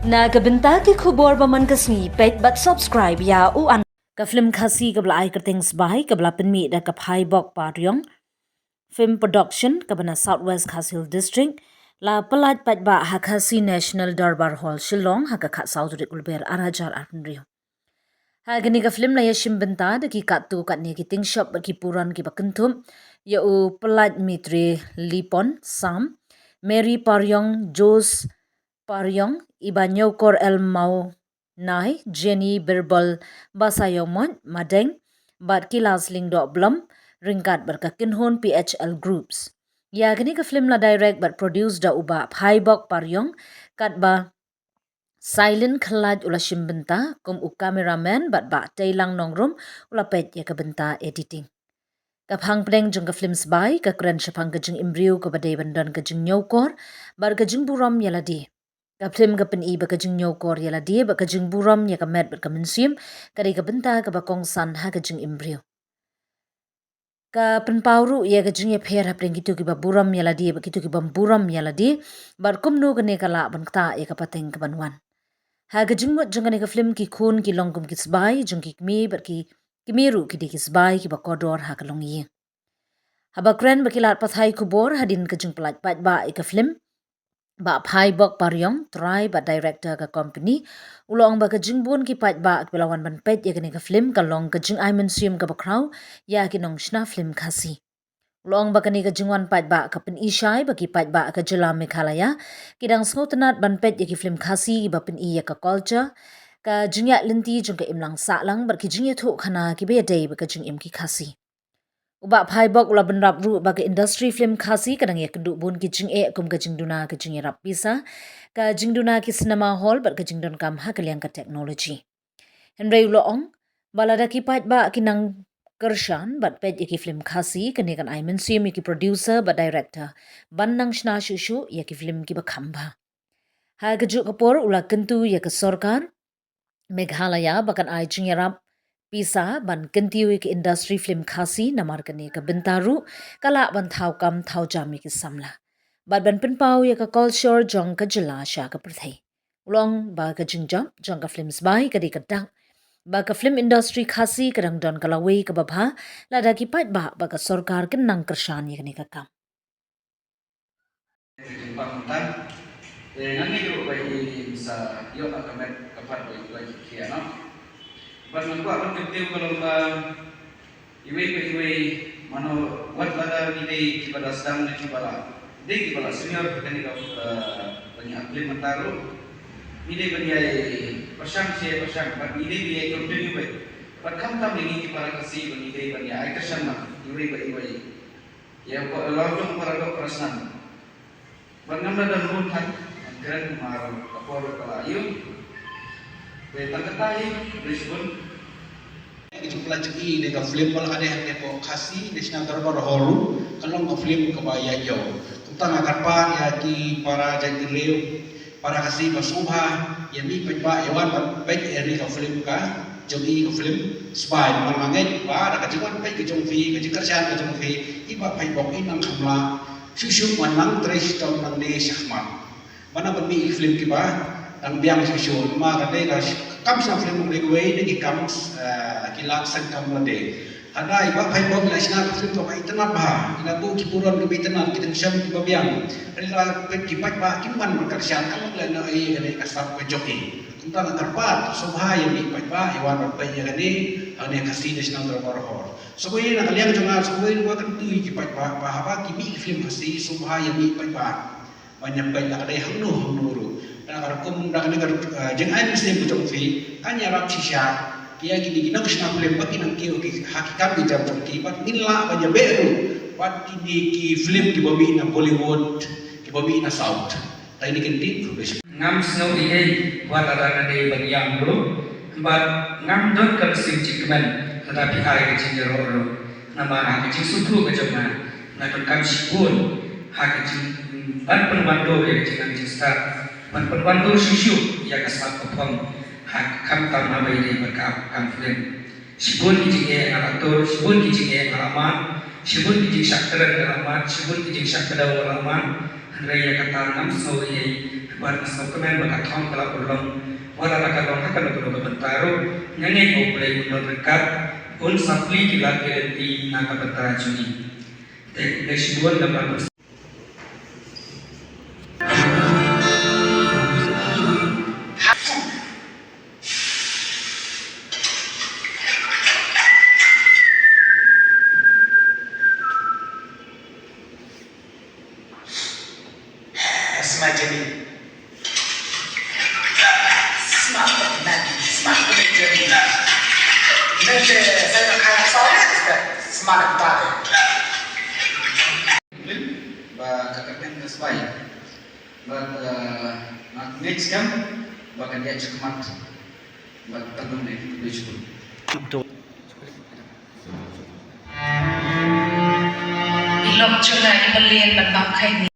Nagabenta ki khubor baman kasni pet but subscribe ya u an ka film khasi kabla ai kertings bai kabla penmi da ka phai bok paryong film production kabana Southwest Khasil District la palat pat ba ha khasi National Darbar Hall Shillong ha ka khat South Kulber arajar arnrio ha gani ka film la yashim benta da ki katu kat ne ki ting shop ki puran ki bakentum ya u palat mitre lipon sam Mary Paryong Jos Paryong ibanyo kor el mau nai Jenny Birbal basayomon madeng bat kilas ling do blum ringkat berkakin hon PHL groups ya gini ke film la direct but produce da uba phai bok Paryong kat ba silent khalaj ula shimbenta kum u cameraman bat ba tailang nongrum ula pet ya ke benta editing Kaphang pleng jung ka films bai ka kren shapang ka jing imbriu ka badai bandan ka jing nyokor bar ka jing buram yaladi ka film ka pen i ba ka jing nyokor yaladi ba ka jing buram ya ka met ba ka mensim ka ka benta ka ba kong san ha ka jing imbriu ka pen pauru ya ka jing ya pher ha pleng gitu ki ba buram yaladi ba gitu ki ba buram yaladi bar kumno ka ne ka la ban ta ya ka pateng ka banwan ha ka jing mo jung ka ne ka film ki khun ki longkum ki sbai jung ki mi bar ki Kimiru ki dikis bai ki ba kodor ha kalong yi. Haba kren bakilat pathai kubor hadin ke jung pelat pat ba ika film. Ba phai bok Paryong try ba director ka company. Ulong ba ke jung bun ki pat ba kelawan ban pet ya ke film kalong ke jung ai mensium ka bakraw ya ki nong shna film khasi. Ulong ba kani ke jungwan pat ba ka pen ishai ba ki pat ba ka jela Meghalaya. Kidang sngotenat ban pet ya ki film khasi ba pen iya ka culture. Ka jingya linti jung ka imlang sa lang bar ki jingya thu khana ki be day ba ka jing im ki khasi uba phai bok ula ban rap ru ba ka industry film khasi kadang ya kedu bun ki jing e kum ka jing duna ka jing rap pisa ka jing duna ki cinema hall bar ka jing don kam ha ka liang ka technology henry lo ong balada ki pat ba ki nang kershan bat pet ki film khasi kane kan ai mensim ki producer ba director ban nang shna shushu ya ki film ki ba khamba ha ka ju kapor ula kentu ya ka sarkar Meghalaya bakan ai jingyarap pisa ban kentiwi ke industry film khasi namar kane ka bentaru kala ban thau kam thau jami ki samla ban penpau ya ka culture jong ka jila sha ka prathai ulong ba ka jingjam jong ka films bai ka di ka dak ba ka film industry khasi kadang don kalawi ka babha lada ki pat ba ka sarkar kin nang kershan ya kane ka kam nanti juga bagi bisa yuk akan kapan bagi kia no. Baru aku akan ketemu kalau iwe mano wat lada ide kepada sedang dan kepada ide kepada senior bukan ide banyak atlet mentaru ide banyak persang but ide dia continue baik. But kamu tahu ini kepada kasih ide banyak ai kesan mah iwe ya langsung para dok perasaan. Bagaimana dan runtan keren mar kapor kalayu betang ketai respon itu pelajari dengan film kalau ada yang depo kasih National Darbar Hall kalau nggak film kebaya jauh tentang akarpan ya di para jangkileu para kasih masubha ya mi penba ewan baik eri ke film ka jogi ke film spy mangangen ba ada kajuan baik ke jongfi ke kerjaan ke jongfi iba pai bok inang kamla susu manang tres tahun nang de syahmat mana bermi film kiba ang biang susu ma kade ka kam sa film ng regway ni kam kilak sang kam lade ada iba pai bok la sina film ko bai tanap ba ina bu kipuran ko bai tanap kitang syam kiba biang rila kipat ba kimman magkarsyan kam la na ay kade kasap ko joki tentang karpat subha ya mi pai ba iwan ba ya kade ane kasi National Darbar Hall Sebuah nak kalian jangan sebuah dua kan tu kipat apa kimi film kasi subha yang mi pa banyak banyak ada yang hanu dan kalau kum dah negara jangan mesti bujuk fi hanya rap shisha kia gini kusna film bagi nang kio hakikat di jam ki pat nila banyak beru pat ki film ki babi na Bollywood ki babi na South tapi ini kentik ngam snow ini buat ada di bagian dulu but ngam don kan sim cikman tetapi hari kecil jero nama hak kecil suku kecilnya nak kam sibun hak kecil ban penbantu ya kecil kecil start ban penbantu susu ya kasat kopong hak kam tam nama ini berkap kam film sibun kecil ngalatur sibun kecil ngalaman sibun kecil sakteran ngalaman sibun kecil sakteran ngalaman raya kata nam so ini Buat dokumen bak account kalau belum wala rakalong hakan ko bentaro ngani o play unod rekat un sapli kila kelenti na kabentara juni te desibuan dapat semacam ini. But next time, bahkan dia cemat, bahkan tanggung ni disebut. Ilok juga di belian berbab kain